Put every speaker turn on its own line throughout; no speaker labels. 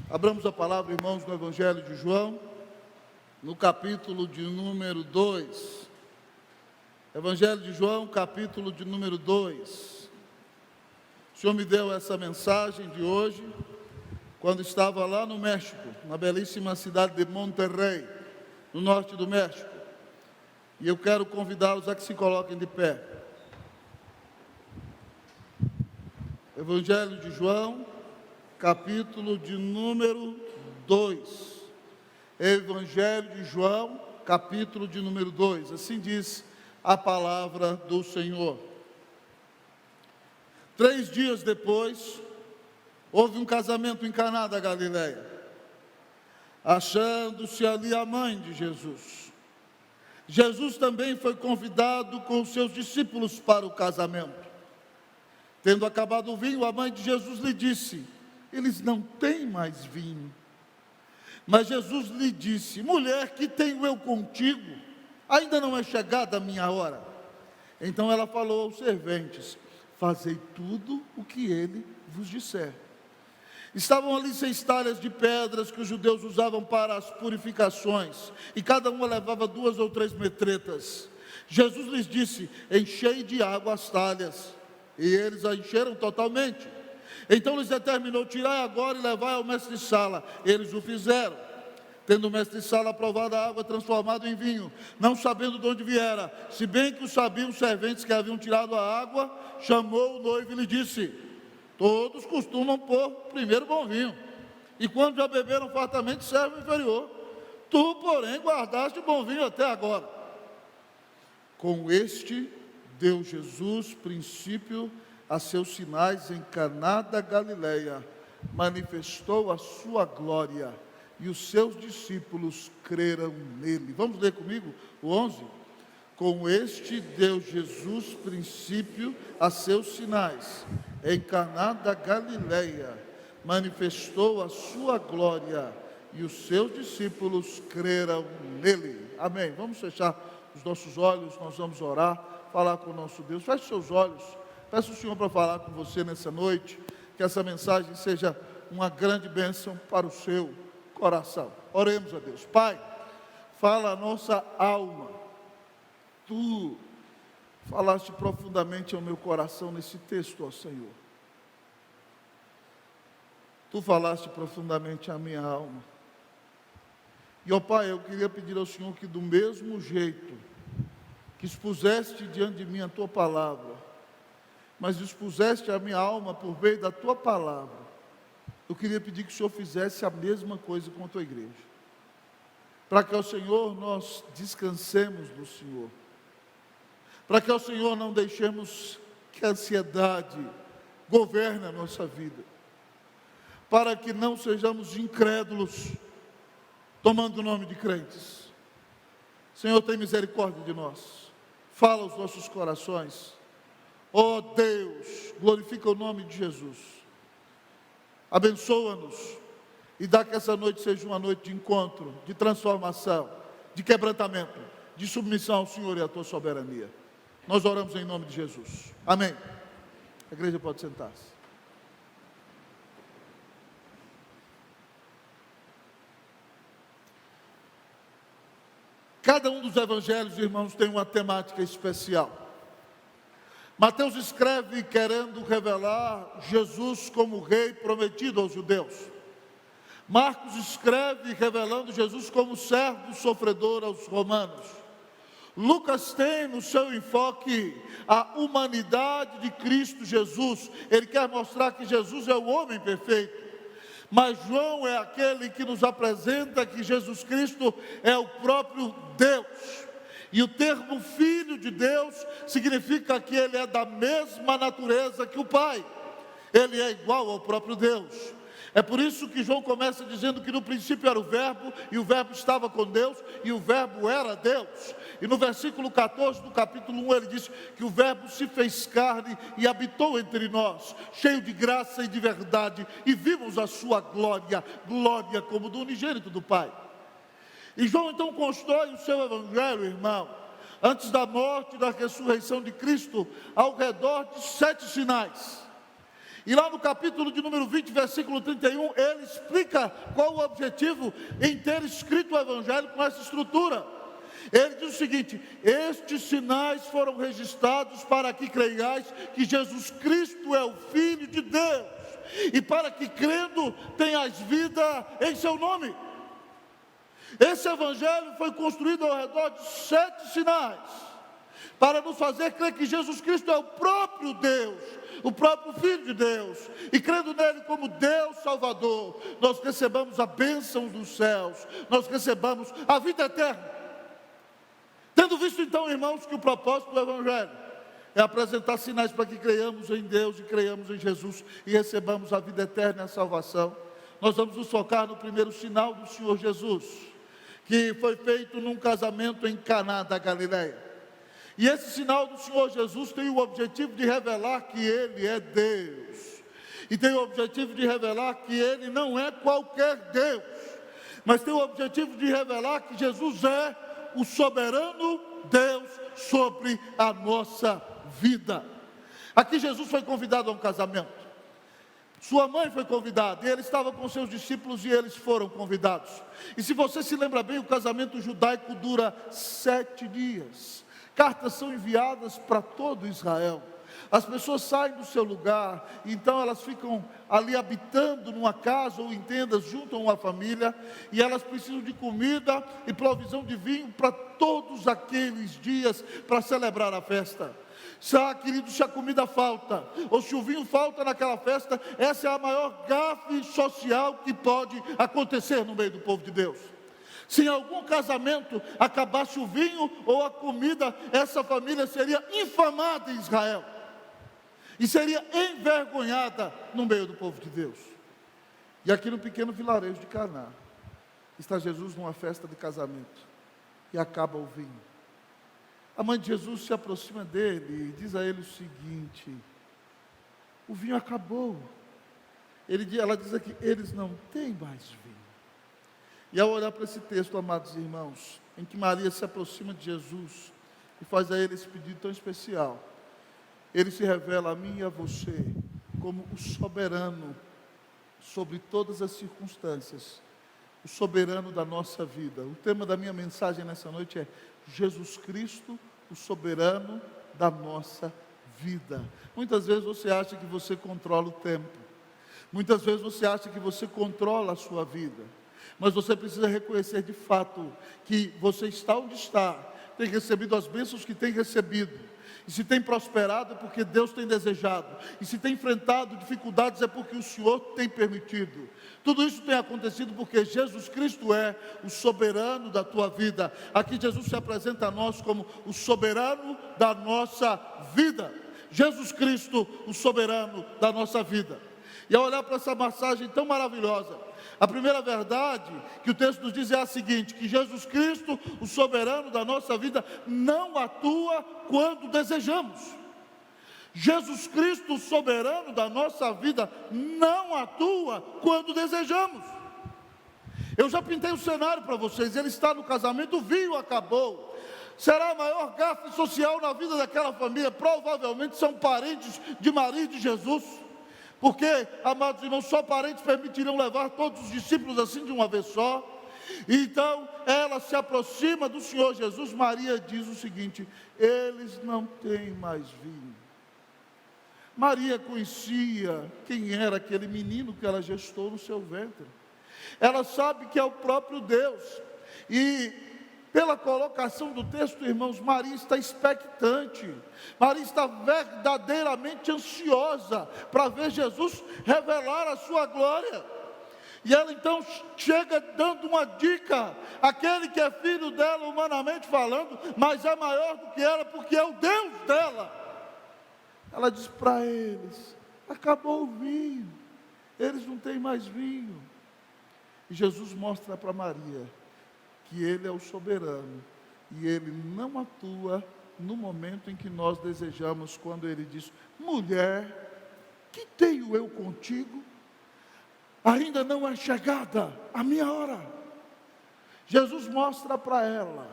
Abramos a palavra, irmãos, no Evangelho de João, no capítulo de número 2. Evangelho de João, capítulo de número 2. O Senhor me deu essa mensagem de hoje, quando estava lá no México, na belíssima cidade de Monterrey, no norte do México. E eu quero convidá-los a que se coloquem de pé. Evangelho de João, capítulo de número 2. Evangelho de João, capítulo de número 2. Assim diz a palavra do Senhor. 3 dias depois, houve um casamento em Caná da Galileia, achando-se ali a mãe de Jesus. Jesus também foi convidado com os seus discípulos para o casamento. Tendo acabado o vinho, a mãe de Jesus lhe disse: eles não têm mais vinho. Mas Jesus lhe disse: mulher, que tenho eu contigo? Ainda não é chegada a minha hora. Então ela falou aos serventes: fazei tudo o que ele vos disser. Estavam ali 6 talhas de pedras que os judeus usavam para as purificações, e cada uma levava 2 ou 3 metretas. Jesus lhes disse: enchei de água as talhas. E eles a encheram totalmente. Então lhes determinou: tirai agora e levai ao mestre-sala. Eles o fizeram. Tendo o mestre-sala provado a água transformada em vinho, não sabendo de onde viera, se bem que o sabiam os serventes que haviam tirado a água, chamou o noivo e lhe disse: todos costumam pôr primeiro bom vinho, e quando já beberam fartamente, serve o inferior. Tu, porém, guardaste bom vinho até agora. Com este deu Jesus princípio a seus sinais em Caná da Galileia, manifestou a sua glória, e os seus discípulos creram nele. Vamos ler comigo o 11? Com este deu Jesus princípio a seus sinais em Caná da Galileia, manifestou a sua glória, e os seus discípulos creram nele. Amém. Vamos fechar os nossos olhos, nós vamos orar, falar com o nosso Deus. Feche seus olhos. Peço ao Senhor para falar com você nessa noite, que essa mensagem seja uma grande bênção para o seu coração. Oremos a Deus. Pai, fala a nossa alma. Tu falaste profundamente ao meu coração nesse texto, ó Senhor. Tu falaste profundamente à minha alma. E, ó Pai, eu queria pedir ao Senhor que do mesmo jeito que expuseste diante de mim a Tua palavra, mas expuseste a minha alma por meio da Tua palavra, eu queria pedir que o Senhor fizesse a mesma coisa com a Tua igreja, para que ao Senhor nós descansemos no Senhor, para que ao Senhor não deixemos que a ansiedade governe a nossa vida, para que não sejamos incrédulos, tomando o nome de crentes. Senhor, tem misericórdia de nós, fala aos nossos corações. Ó Deus, glorifica o nome de Jesus, abençoa-nos e dá que essa noite seja uma noite de encontro, de transformação, de quebrantamento, de submissão ao Senhor e à Tua soberania. Nós oramos em nome de Jesus, amém. A igreja pode sentar-se. Cada um dos evangelhos, irmãos, tem uma temática especial. Mateus escreve querendo revelar Jesus como rei prometido aos judeus. Marcos escreve revelando Jesus como servo sofredor aos romanos. Lucas tem no seu enfoque a humanidade de Cristo Jesus. Ele quer mostrar que Jesus é o homem perfeito. Mas João é aquele que nos apresenta que Jesus Cristo é o próprio Deus. E o termo Filho de Deus significa que Ele é da mesma natureza que o Pai. Ele é igual ao próprio Deus. É por isso que João começa dizendo que no princípio era o Verbo, e o Verbo estava com Deus, e o Verbo era Deus. E no versículo 14 do capítulo 1 ele diz que o Verbo se fez carne e habitou entre nós, cheio de graça e de verdade, e vimos a sua glória, glória como do unigênito do Pai. E João então constrói o seu evangelho, irmão, antes da morte e da ressurreição de Cristo, ao redor de 7 sinais. E lá no capítulo de número 20, versículo 31, ele explica qual o objetivo em ter escrito o Evangelho com essa estrutura. Ele diz o seguinte: estes sinais foram registrados para que creiais que Jesus Cristo é o Filho de Deus, e para que crendo tenhais vida em seu nome. Esse Evangelho foi construído ao redor de 7 sinais, para nos fazer crer que Jesus Cristo é o próprio Deus, o próprio Filho de Deus, e crendo nele como Deus Salvador, nós recebamos a bênção dos céus, nós recebamos a vida eterna. Tendo visto então, irmãos, que o propósito do Evangelho é apresentar sinais para que creiamos em Deus e creiamos em Jesus e recebamos a vida eterna e a salvação, nós vamos nos focar no primeiro sinal do Senhor Jesus, que foi feito num casamento em Caná da Galileia. E esse sinal do Senhor Jesus tem o objetivo de revelar que Ele é Deus, e tem o objetivo de revelar que Ele não é qualquer Deus, mas tem o objetivo de revelar que Jesus é o soberano Deus sobre a nossa vida. Aqui Jesus foi convidado a um casamento, sua mãe foi convidada, e ele estava com seus discípulos e eles foram convidados. E se você se lembra bem, o casamento judaico dura 7 dias. Cartas são enviadas para todo Israel. As pessoas saem do seu lugar, então elas ficam ali habitando numa casa ou em tendas junto a uma família, e elas precisam de comida e provisão de vinho para todos aqueles dias para celebrar a festa. Queridos, se a comida falta, ou se o vinho falta naquela festa, essa é a maior gafe social que pode acontecer no meio do povo de Deus. Se em algum casamento acabasse o vinho ou a comida, essa família seria infamada em Israel, e seria envergonhada no meio do povo de Deus. E aqui no pequeno vilarejo de Caná, está Jesus numa festa de casamento, e acaba o vinho. A mãe de Jesus se aproxima dele e diz a ele o seguinte: o vinho acabou. Ela diz aqui: eles não têm mais vinho. E ao olhar para esse texto, amados irmãos, em que Maria se aproxima de Jesus e faz a ele esse pedido tão especial, ele se revela a mim e a você como o soberano sobre todas as circunstâncias, o soberano da nossa vida. O tema da minha mensagem nessa noite é Jesus Cristo, o soberano da nossa vida. Muitas vezes você acha que você controla o tempo, muitas vezes você acha que você controla a sua vida, mas você precisa reconhecer de fato que você está onde está, tem recebido as bênçãos que tem recebido, e se tem prosperado é porque Deus tem desejado, e se tem enfrentado dificuldades é porque o Senhor tem permitido. Tudo isso tem acontecido porque Jesus Cristo é o soberano da tua vida. Aqui Jesus se apresenta a nós como o soberano da nossa vida. Jesus Cristo, o soberano da nossa vida. E ao olhar para essa passagem tão maravilhosa, a primeira verdade que o texto nos diz é a seguinte: que Jesus Cristo, o soberano da nossa vida, não atua quando desejamos. Jesus Cristo, o soberano da nossa vida, não atua quando desejamos. Eu já pintei o cenário para vocês. Ele está no casamento, o vinho acabou. Será a maior gafe social na vida daquela família. Provavelmente são parentes de Maria e de Jesus, porque, amados irmãos, só parentes permitiriam levar todos os discípulos assim de uma vez só. Então ela se aproxima do Senhor Jesus. Maria diz o seguinte: eles não têm mais vinho. Maria conhecia quem era aquele menino que ela gestou no seu ventre. Ela sabe que é o próprio Deus. E pela colocação do texto, irmãos, Maria está expectante. Maria está verdadeiramente ansiosa para ver Jesus revelar a sua glória. E ela então chega dando uma dica: aquele que é filho dela humanamente falando, mas é maior do que ela, porque é o Deus dela. Ela diz para eles: acabou o vinho, eles não têm mais vinho. E Jesus mostra para Maria que Ele é o soberano, e Ele não atua no momento em que nós desejamos, quando Ele diz: mulher, que tenho eu contigo? Ainda não é chegada a minha hora. Jesus mostra para ela,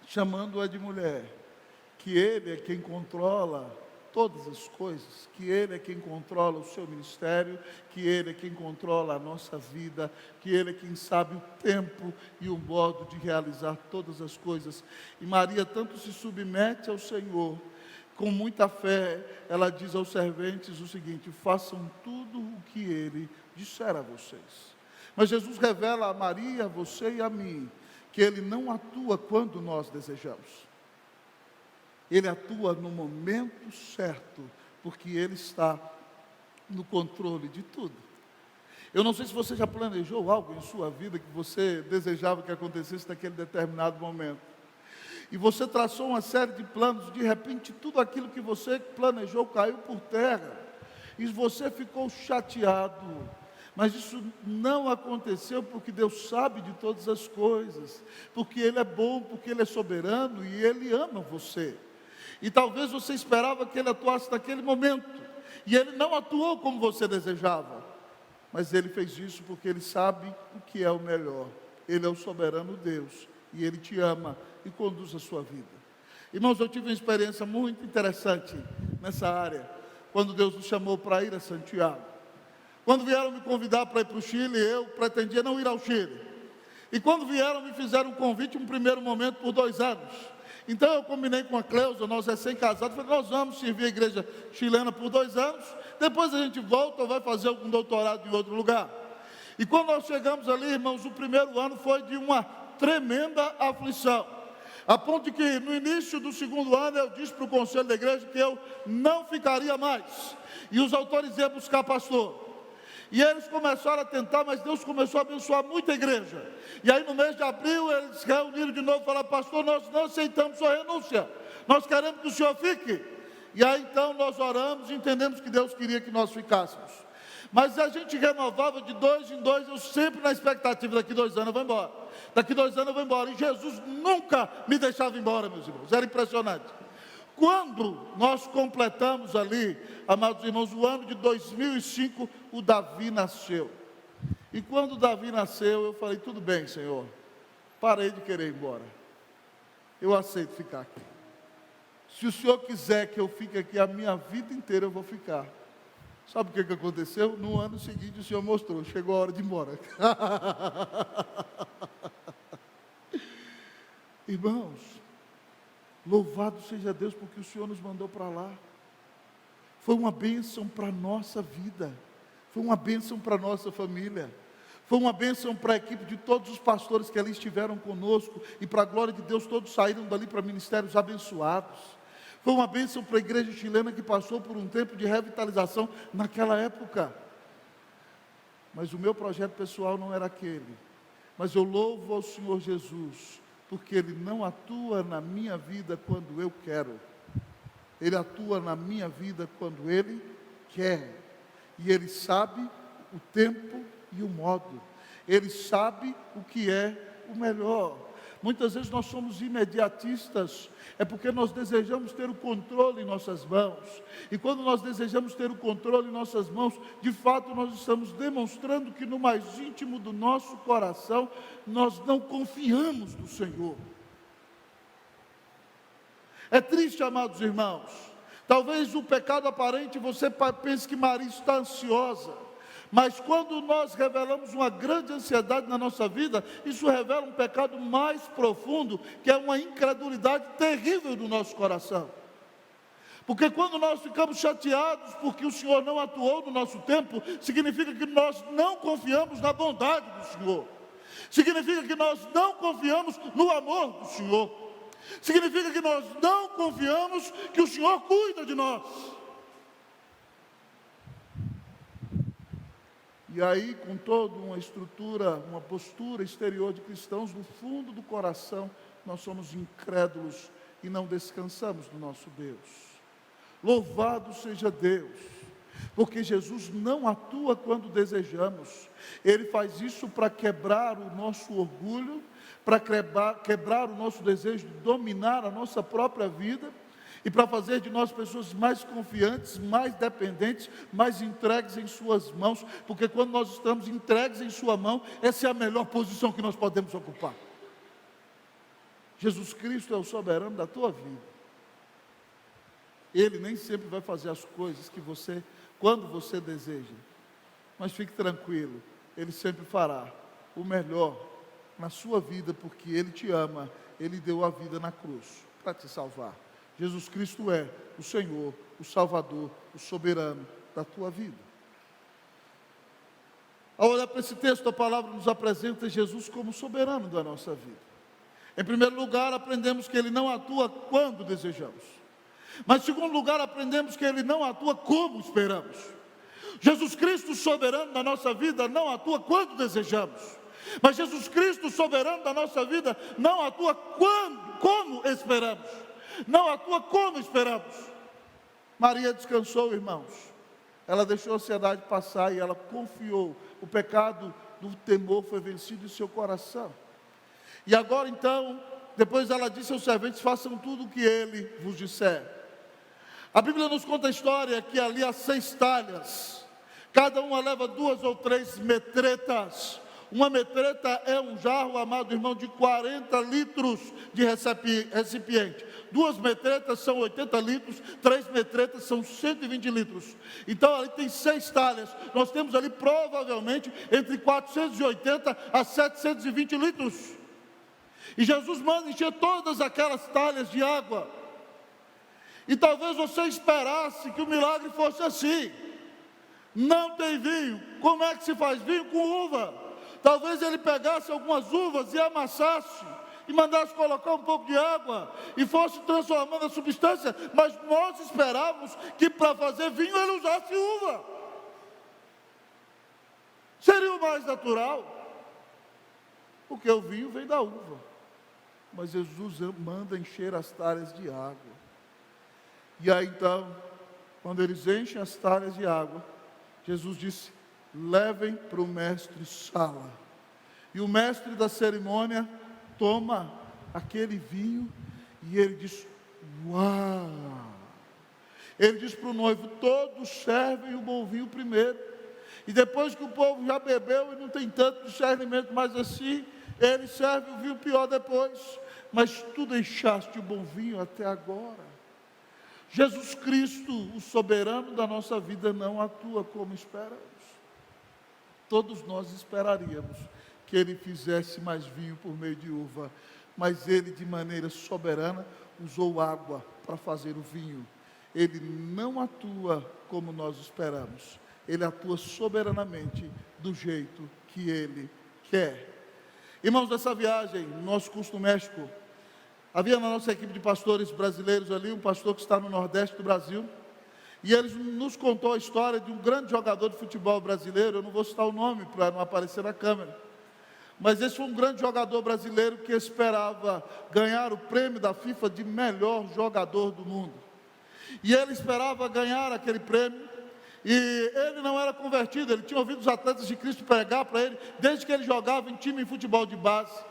chamando-a de mulher, que Ele é quem controla todas as coisas, que Ele é quem controla o seu ministério, que Ele é quem controla a nossa vida, que Ele é quem sabe o tempo e o modo de realizar todas as coisas. E Maria tanto se submete ao Senhor, com muita fé, ela diz aos serventes o seguinte: façam tudo o que Ele disser a vocês. Mas Jesus revela a Maria, a você e a mim, que Ele não atua quando nós desejamos. Ele atua no momento certo, porque Ele está no controle de tudo. Eu não sei se você já planejou algo em sua vida que você desejava que acontecesse naquele determinado momento. E você traçou uma série de planos, de repente tudo aquilo que você planejou caiu por terra. E você ficou chateado. Mas isso não aconteceu porque Deus sabe de todas as coisas. Porque Ele é bom, porque Ele é soberano e Ele ama você. E talvez você esperava que Ele atuasse naquele momento, e Ele não atuou como você desejava, mas Ele fez isso porque Ele sabe o que é o melhor. Ele é o soberano Deus, e Ele te ama e conduz a sua vida. Irmãos, eu tive uma experiência muito interessante nessa área, quando Deus nos chamou para ir a Santiago. Quando vieram me convidar para ir para o Chile, eu pretendia não ir ao Chile. E quando vieram, me fizeram um convite, um primeiro momento, por 2 anos. Então eu combinei com a Cleusa, nós recém-casados, falei: nós vamos servir a igreja chilena por 2 anos, depois a gente volta ou vai fazer algum doutorado em outro lugar. E quando nós chegamos ali, irmãos, o primeiro ano foi de uma tremenda aflição, a ponto de que no início do 2º ano eu disse para o conselho da igreja que eu não ficaria mais, e os autorizei a buscar pastor. E eles começaram a tentar, mas Deus começou a abençoar muita igreja. E aí no mês de abril eles se reuniram de novo e falaram: pastor, nós não aceitamos sua renúncia, nós queremos que o senhor fique. E aí então nós oramos e entendemos que Deus queria que nós ficássemos. Mas a gente renovava de 2 em 2, eu sempre na expectativa: daqui 2 anos eu vou embora, daqui 2 anos eu vou embora. E Jesus nunca me deixava embora, meus irmãos, era impressionante. Quando nós completamos ali, amados irmãos, o ano de 2005, o Davi nasceu. E quando o Davi nasceu, eu falei: tudo bem, Senhor, parei de querer ir embora, eu aceito ficar aqui. Se o Senhor quiser que eu fique aqui a minha vida inteira, eu vou ficar. Sabe o que aconteceu? No ano seguinte o Senhor mostrou, chegou a hora de ir embora. Irmãos, louvado seja Deus porque o Senhor nos mandou para lá. Foi uma bênção para a nossa vida, foi uma bênção para a nossa família, foi uma bênção para a equipe de todos os pastores que ali estiveram conosco, e para a glória de Deus todos saíram dali para ministérios abençoados. Foi uma bênção para a igreja chilena que passou por um tempo de revitalização naquela época. Mas o meu projeto pessoal não era aquele. Mas eu louvo ao Senhor Jesus, porque Ele não atua na minha vida quando eu quero. Ele atua na minha vida quando Ele quer. E Ele sabe o tempo e o modo. Ele sabe o que é o melhor. Muitas vezes nós somos imediatistas, é porque nós desejamos ter o controle em nossas mãos. E quando nós desejamos ter o controle em nossas mãos, de fato nós estamos demonstrando que no mais íntimo do nosso coração, nós não confiamos no Senhor. É triste, amados irmãos. Talvez o pecado aparente, você pense que Maria está ansiosa. Mas quando nós revelamos uma grande ansiedade na nossa vida, isso revela um pecado mais profundo, que é uma incredulidade terrível do nosso coração. Porque quando nós ficamos chateados porque o Senhor não atuou no nosso tempo, significa que nós não confiamos na bondade do Senhor. Significa que nós não confiamos no amor do Senhor. Significa que nós não confiamos que o Senhor cuida de nós. E aí, com toda uma estrutura, uma postura exterior de cristãos, no fundo do coração, nós somos incrédulos e não descansamos no nosso Deus. Louvado seja Deus, porque Jesus não atua quando desejamos. Ele faz isso para quebrar o nosso orgulho, para quebrar o nosso desejo de dominar a nossa própria vida, e para fazer de nós pessoas mais confiantes, mais dependentes, mais entregues em suas mãos, porque quando nós estamos entregues em sua mão, essa é a melhor posição que nós podemos ocupar. Jesus Cristo é o soberano da tua vida. Ele nem sempre vai fazer as coisas quando você deseja. Mas fique tranquilo, Ele sempre fará o melhor na sua vida, porque Ele te ama. Ele deu a vida na cruz para te salvar. Jesus Cristo é o Senhor, o Salvador, o soberano da tua vida. Ao olhar para esse texto, a palavra nos apresenta Jesus como soberano da nossa vida. Em primeiro lugar, aprendemos que Ele não atua quando desejamos. Mas em segundo lugar, aprendemos que Ele não atua como esperamos. Jesus Cristo, soberano da nossa vida, não atua quando desejamos. Mas Jesus Cristo, soberano da nossa vida, não atua como esperamos. Não atua como esperamos. Maria descansou, irmãos. Ela deixou a ansiedade passar e ela confiou. O pecado do temor foi vencido em seu coração. E agora então, depois ela disse aos serventes: façam tudo o que Ele vos disser. A Bíblia nos conta a história que ali há 6 talhas. Cada uma leva 2 ou 3 metretas. Uma metreta é um jarro, amado irmão, de 40 litros de recipiente. 2 metretas são 80 litros, 3 metretas são 120 litros. Então ali tem 6 talhas. Nós temos ali provavelmente entre 480 a 720 litros. E Jesus manda encher todas aquelas talhas de água. E talvez você esperasse que o milagre fosse assim. Não tem vinho. Como é que se faz vinho? Com uva. Talvez ele pegasse algumas uvas e amassasse, e mandasse colocar um pouco de água, e fosse transformando a substância. Mas nós esperávamos que para fazer vinho ele usasse uva. Seria o mais natural, porque o vinho vem da uva. Mas Jesus manda encher as talhas de água. E aí então, quando eles enchem as talhas de água, Jesus disse: levem para o mestre Sala. E o mestre da cerimônia toma aquele vinho e ele diz: uau! Ele diz para o noivo: todos servem o bom vinho primeiro. E depois que o povo já bebeu e não tem tanto discernimento mais assim, ele serve o vinho pior depois. Mas tu deixaste o bom vinho até agora. Jesus Cristo, o soberano da nossa vida, não atua como esperamos. Todos nós esperaríamos que Ele fizesse mais vinho por meio de uva, mas Ele, de maneira soberana, usou água para fazer o vinho. Ele não atua como nós esperamos. Ele atua soberanamente do jeito que Ele quer. Irmãos, nessa viagem, no nosso curso no México, havia na nossa equipe de pastores brasileiros ali, um pastor que está no Nordeste do Brasil, e ele nos contou a história de um grande jogador de futebol brasileiro. Eu não vou citar o nome para não aparecer na câmera, mas esse foi um grande jogador brasileiro que esperava ganhar o prêmio da FIFA de melhor jogador do mundo. E ele esperava ganhar aquele prêmio, e ele não era convertido. Ele tinha ouvido os atletas de Cristo pregar para ele, desde que ele jogava em time de futebol de base.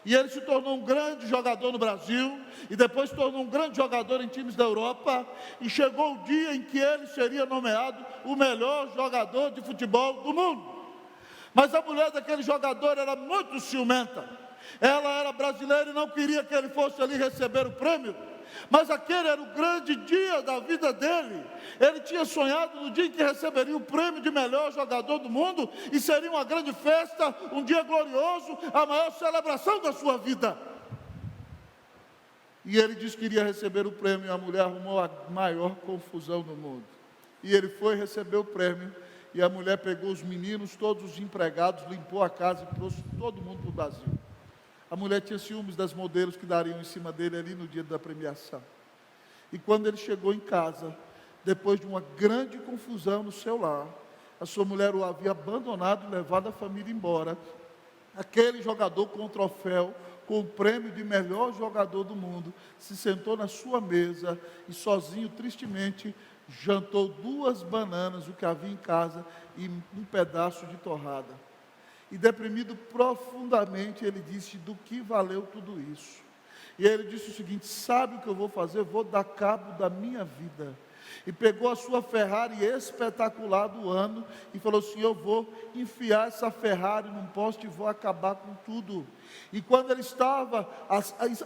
E ele se tornou um grande jogador no Brasil, e depois se tornou um grande jogador em times da Europa, e chegou o dia em que ele seria nomeado o melhor jogador de futebol do mundo. Mas a mulher daquele jogador era muito ciumenta. Ela era brasileira e não queria que ele fosse ali receber o prêmio. Mas aquele era o grande dia da vida dele. Ele tinha sonhado no dia em que receberia o prêmio de melhor jogador do mundo, e seria uma grande festa, um dia glorioso, a maior celebração da sua vida. E ele disse que iria receber o prêmio, e a mulher arrumou a maior confusão do mundo. E ele foi receber o prêmio, e a mulher pegou os meninos, todos os empregados, limpou a casa e trouxe todo mundo para o Brasil. A mulher tinha ciúmes das modelos que dariam em cima dele ali no dia da premiação. E quando ele chegou em casa, depois de uma grande confusão no seu lar, a sua mulher o havia abandonado e levado a família embora. Aquele jogador com o troféu, com o prêmio de melhor jogador do mundo, se sentou na sua mesa e sozinho, tristemente, jantou 2 bananas, o que havia em casa, e um pedaço de torrada. E deprimido profundamente, ele disse: do que valeu tudo isso? E ele disse o seguinte: sabe o que eu vou fazer? Vou dar cabo da minha vida. e pegou a sua Ferrari espetacular do ano e falou assim: eu vou enfiar essa Ferrari num poste e vou acabar com tudo. E quando ele estava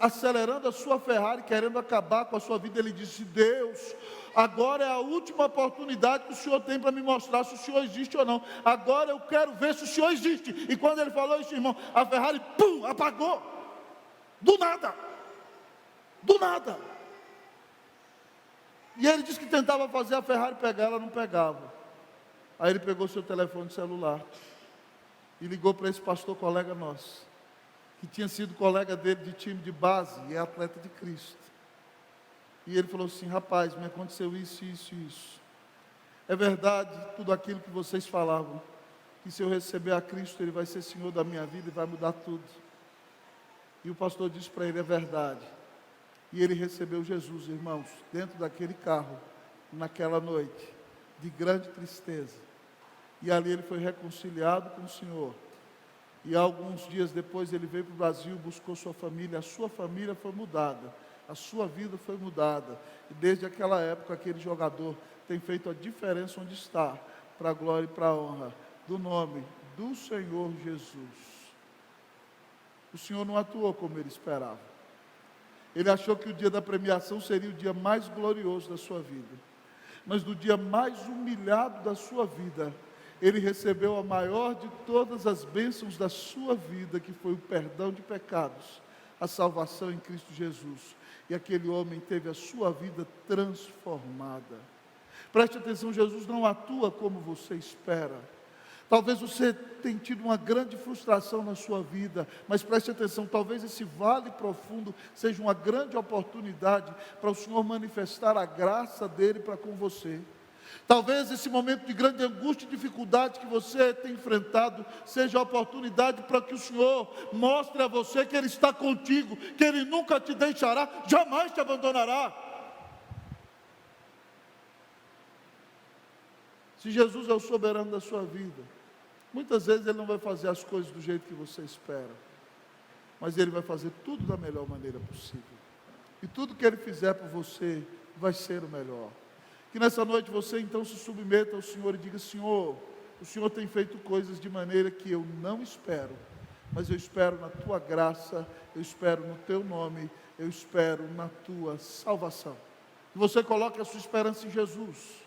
acelerando a sua Ferrari, querendo acabar com a sua vida, ele disse: Deus, agora é a última oportunidade que o Senhor tem para me mostrar se o Senhor existe ou não. Agora eu quero ver se o Senhor existe. E quando ele falou isso, irmão, a Ferrari, pum, apagou. Do nada. Do nada. E ele disse que tentava fazer a Ferrari pegar, ela não pegava. Aí ele pegou seu telefone celular e ligou para esse pastor colega nosso, que tinha sido colega dele de time de base e é atleta de Cristo. E ele falou assim: rapaz, me aconteceu isso, isso e isso. É verdade tudo aquilo que vocês falavam, que se eu receber a Cristo, Ele vai ser Senhor da minha vida e vai mudar tudo. E o pastor disse para ele: é verdade. E ele recebeu Jesus, irmãos, dentro daquele carro, naquela noite, de grande tristeza. E ali ele foi reconciliado com o Senhor. E alguns dias depois ele veio para o Brasil, buscou sua família, a sua família foi mudada, a sua vida foi mudada. E desde aquela época, aquele jogador tem feito a diferença onde está, para a glória e para a honra do nome do Senhor Jesus. O Senhor não atuou como ele esperava. Ele achou que o dia da premiação seria o dia mais glorioso da sua vida. Mas no dia mais humilhado da sua vida, ele recebeu a maior de todas as bênçãos da sua vida, que foi o perdão de pecados, a salvação em Cristo Jesus. E aquele homem teve a sua vida transformada. Preste atenção, Jesus não atua como você espera. Talvez você tenha tido uma grande frustração na sua vida, mas preste atenção, talvez esse vale profundo seja uma grande oportunidade para o Senhor manifestar a graça dEle para com você. Talvez esse momento de grande angústia e dificuldade que você tem enfrentado seja a oportunidade para que o Senhor mostre a você que Ele está contigo, que Ele nunca te deixará, jamais te abandonará. Se Jesus é o soberano da sua vida, muitas vezes Ele não vai fazer as coisas do jeito que você espera, mas Ele vai fazer tudo da melhor maneira possível. E tudo que Ele fizer por você vai ser o melhor. Que nessa noite você então se submeta ao Senhor e diga: Senhor, o Senhor tem feito coisas de maneira que eu não espero, mas eu espero na Tua graça, eu espero no Teu nome, eu espero na Tua salvação. Que você coloque a sua esperança em Jesus.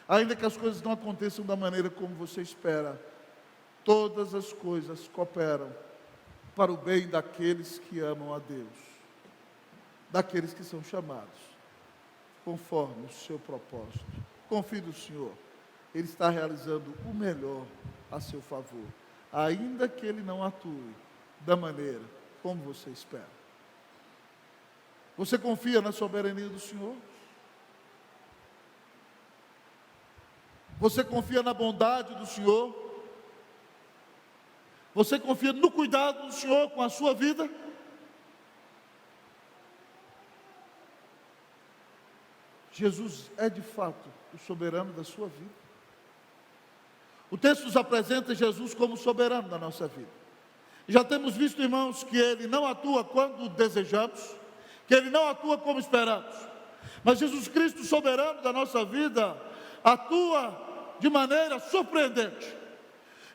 Ainda que as coisas não aconteçam da maneira como você espera, todas as coisas cooperam para o bem daqueles que amam a Deus, daqueles que são chamados conforme o seu propósito. Confie no Senhor, Ele está realizando o melhor a seu favor, ainda que Ele não atue da maneira como você espera. Você confia na soberania do Senhor? Você confia na bondade do Senhor? Você confia no cuidado do Senhor com a sua vida? Jesus é de fato o soberano da sua vida. O texto nos apresenta Jesus como soberano da nossa vida. Já temos visto, irmãos, que Ele não atua quando desejamos, que Ele não atua como esperamos. Mas Jesus Cristo, soberano da nossa vida, atua de maneira surpreendente.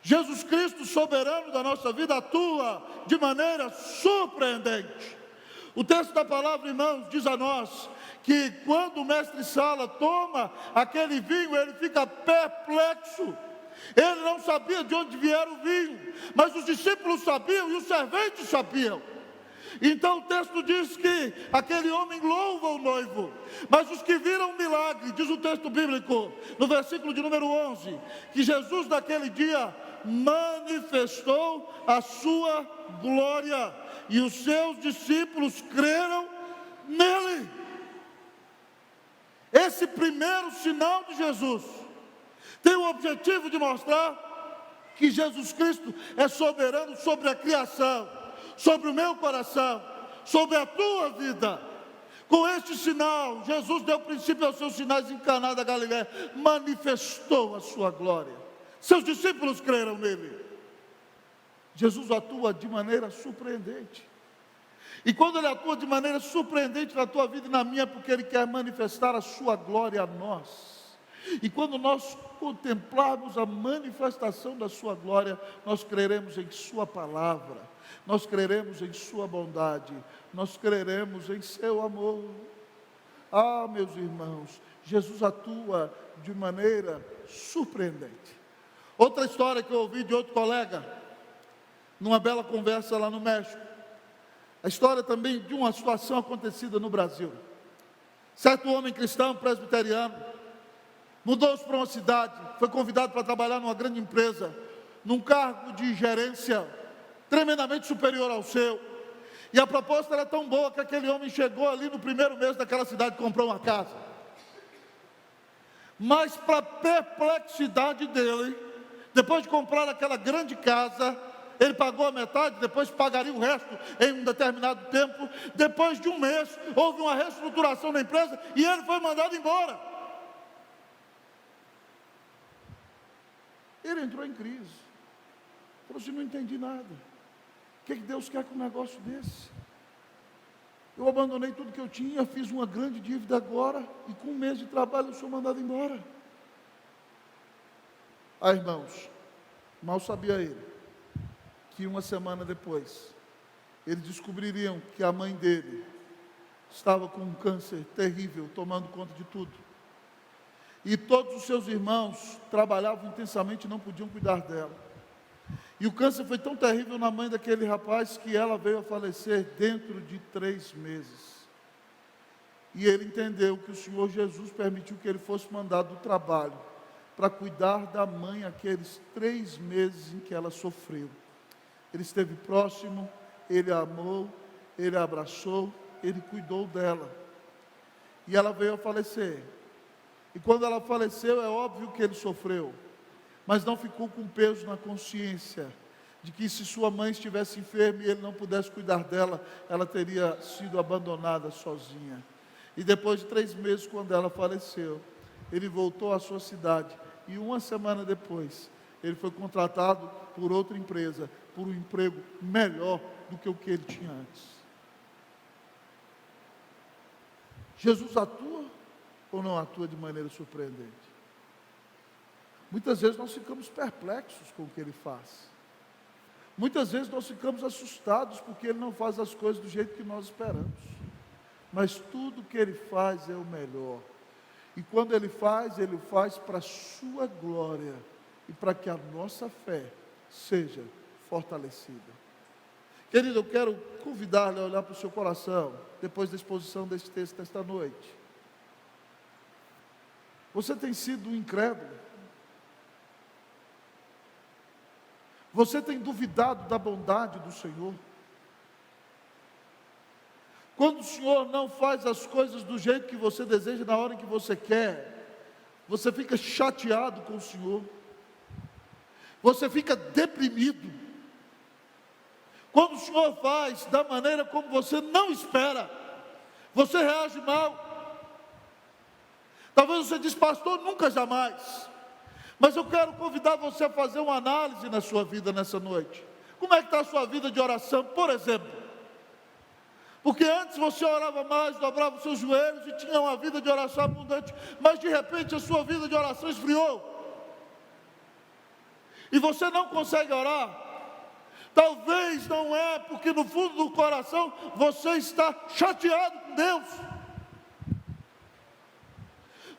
Jesus Cristo, soberano da nossa vida, atua de maneira surpreendente. O texto da palavra, irmãos, diz a nós que quando o mestre Sala toma aquele vinho, ele fica perplexo. Ele não sabia de onde viera o vinho, mas os discípulos sabiam e os serventes sabiam. Então o texto diz que aquele homem louva o noivo, mas os que viram o milagre, diz o texto bíblico, no versículo de número 11, que Jesus naquele dia manifestou a sua glória, e os seus discípulos creram nele. Esse primeiro sinal de Jesus tem o objetivo de mostrar que Jesus Cristo é soberano sobre a criação, sobre o meu coração, sobre a tua vida. Com este sinal, Jesus deu princípio aos seus sinais em Caná da Galileia, manifestou a sua glória. Seus discípulos creram nele. Jesus atua de maneira surpreendente. E quando Ele atua de maneira surpreendente na tua vida e na minha, porque Ele quer manifestar a sua glória a nós. E quando nós contemplarmos a manifestação da sua glória, nós creremos em sua palavra, nós creremos em sua bondade, nós creremos em seu amor. Ah, meus irmãos, Jesus atua de maneira surpreendente. Outra história que eu ouvi de outro colega, numa bela conversa lá no México, a história também de uma situação acontecida no Brasil. Certo homem cristão, presbiteriano, mudou-se para uma cidade, foi convidado para trabalhar numa grande empresa, num cargo de gerência tremendamente superior ao seu. E a proposta era tão boa que aquele homem chegou ali no primeiro mês daquela cidade e comprou uma casa. Mas para a perplexidade dele, depois de comprar aquela grande casa, ele pagou a metade, depois pagaria o resto em um determinado tempo. Depois de um mês, houve uma reestruturação na empresa e ele foi mandado embora. Ele entrou em crise. Falou assim: não entendi nada. O que Deus quer com um negócio desse? Eu abandonei tudo que eu tinha, fiz uma grande dívida agora, e com um mês de trabalho eu sou mandado embora. Ah, irmãos, mal sabia ele que uma semana depois, eles descobririam que a mãe dele estava com um câncer terrível, tomando conta de tudo. E todos os seus irmãos trabalhavam intensamente e não podiam cuidar dela. E o câncer foi tão terrível na mãe daquele rapaz que ela veio a falecer dentro de 3 meses. E ele entendeu que o Senhor Jesus permitiu que ele fosse mandado do trabalho para cuidar da mãe aqueles 3 meses em que ela sofreu. Ele esteve próximo, ele a amou, ele a abraçou, ele cuidou dela. E ela veio a falecer. E quando ela faleceu, é óbvio que ele sofreu, mas não ficou com peso na consciência de que se sua mãe estivesse enferma e ele não pudesse cuidar dela, ela teria sido abandonada sozinha. E depois de 3 meses, quando ela faleceu, ele voltou à sua cidade, e uma semana depois, ele foi contratado por outra empresa, por um emprego melhor do que o que ele tinha antes. Jesus atua ou não atua de maneira surpreendente? Muitas vezes nós ficamos perplexos com o que ele faz. Muitas vezes nós ficamos assustados porque ele não faz as coisas do jeito que nós esperamos. Mas tudo que ele faz é o melhor. E quando ele faz para a sua glória e para que a nossa fé seja fortalecida. Querido, eu quero convidar-lhe a olhar para o seu coração, depois da exposição deste texto desta noite. Você tem sido um incrédulo? Você tem duvidado da bondade do Senhor? Quando o Senhor não faz as coisas do jeito que você deseja, na hora que você quer, você fica chateado com o Senhor, você fica deprimido. Quando o Senhor faz da maneira como você não espera, você reage mal. Talvez você diz: pastor, nunca jamais. Mas eu quero convidar você a fazer uma análise na sua vida nessa noite. Como é que está a sua vida de oração, por exemplo? Porque antes você orava mais, dobrava os seus joelhos e tinha uma vida de oração abundante, mas de repente a sua vida de oração esfriou. E você não consegue orar. Talvez não é porque no fundo do coração você está chateado com Deus.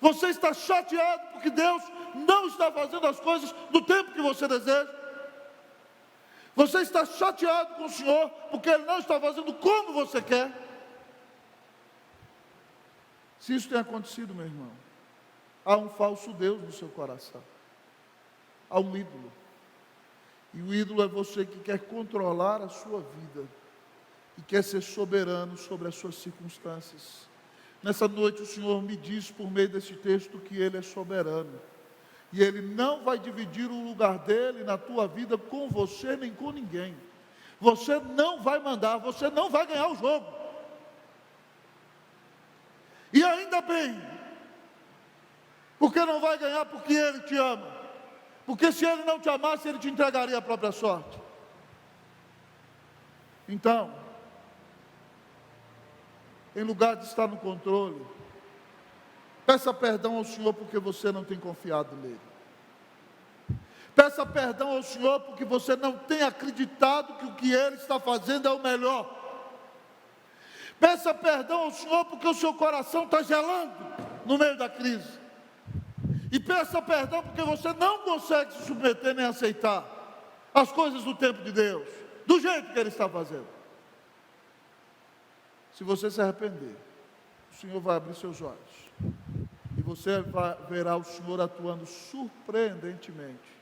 Você está chateado porque Deus não está fazendo as coisas do tempo que você deseja. Você está chateado com o Senhor porque Ele não está fazendo como você quer. Se isso tem acontecido, meu irmão, há um falso Deus no seu coração. Há um ídolo. E o ídolo é você que quer controlar a sua vida e quer ser soberano sobre as suas circunstâncias. Nessa noite o Senhor me diz por meio desse texto que Ele é soberano. E Ele não vai dividir o lugar dEle na tua vida com você nem com ninguém. Você não vai mandar, você não vai ganhar o jogo. E ainda bem, porque não vai ganhar porque Ele te ama. Porque se Ele não te amasse, Ele te entregaria a própria sorte. Então, em lugar de estar no controle. Peça perdão ao Senhor porque você não tem confiado nele. Peça perdão ao Senhor porque você não tem acreditado que o que Ele está fazendo é o melhor. Peça perdão ao Senhor porque o seu coração está gelando no meio da crise. E peça perdão porque você não consegue se submeter nem aceitar as coisas do tempo de Deus, do jeito que Ele está fazendo. Se você se arrepender, o Senhor vai abrir seus olhos. E você verá o Senhor atuando surpreendentemente.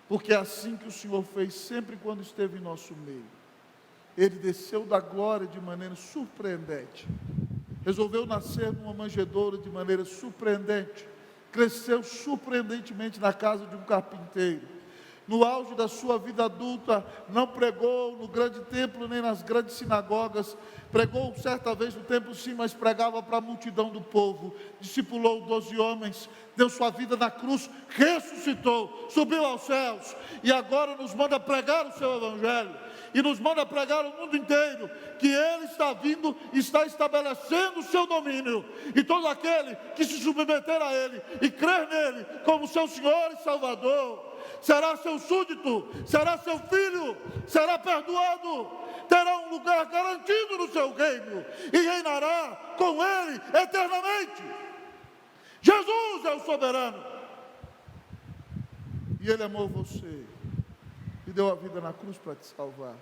Porque é assim que o Senhor fez sempre quando esteve em nosso meio. Ele desceu da glória de maneira surpreendente. Resolveu nascer numa manjedoura de maneira surpreendente. Cresceu surpreendentemente na casa de um carpinteiro. No auge da sua vida adulta, não pregou no grande templo nem nas grandes sinagogas. Pregou certa vez no templo sim, mas pregava para a multidão do povo. Discipulou 12 homens, deu sua vida na cruz, ressuscitou, subiu aos céus e agora nos manda pregar o seu evangelho. E nos manda pregar o mundo inteiro, que Ele está vindo, está estabelecendo o seu domínio, e todo aquele que se submeter a Ele, e crer nele, como seu Senhor e Salvador, será seu súdito, será seu filho, será perdoado, terá um lugar garantido no seu reino, e reinará com Ele eternamente. Jesus é o soberano, e Ele amou você, e deu a vida na cruz para te salvar.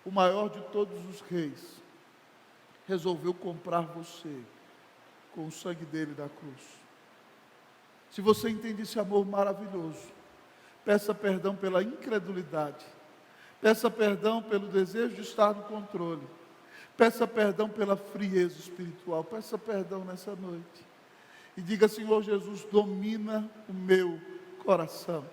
O maior de todos os reis resolveu comprar você com o sangue dele na cruz. Se você entende esse amor maravilhoso, peça perdão pela incredulidade, peça perdão pelo desejo de estar no controle, peça perdão pela frieza espiritual, peça perdão nessa noite e diga: Senhor Jesus, domina o meu coração.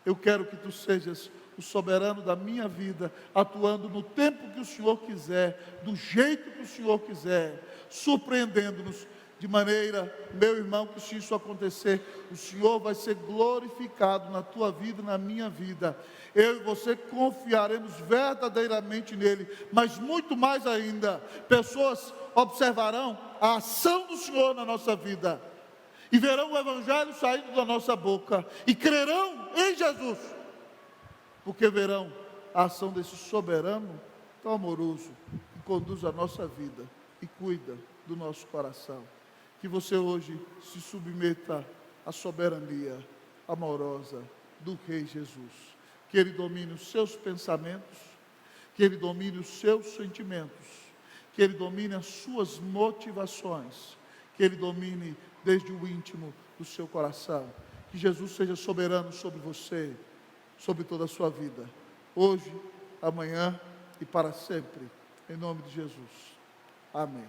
Eu quero que Tu sejas o soberano da minha vida, atuando no tempo que o Senhor quiser, do jeito que o Senhor quiser, surpreendendo-nos de maneira, meu irmão, que se isso acontecer, o Senhor vai ser glorificado na tua vida e na minha vida. Eu e você confiaremos verdadeiramente nele, mas muito mais ainda, pessoas observarão a ação do Senhor na nossa vida, e verão o Evangelho saindo da nossa boca, e crerão em Jesus, porque verão a ação desse soberano tão amoroso, que conduz a nossa vida, e cuida do nosso coração. Que você hoje se submeta à soberania amorosa do Rei Jesus, que Ele domine os seus pensamentos, que Ele domine os seus sentimentos, que Ele domine as suas motivações, que Ele domine desde o íntimo do seu coração. Que Jesus seja soberano sobre você, sobre toda a sua vida, hoje, amanhã e para sempre, em nome de Jesus. Amém.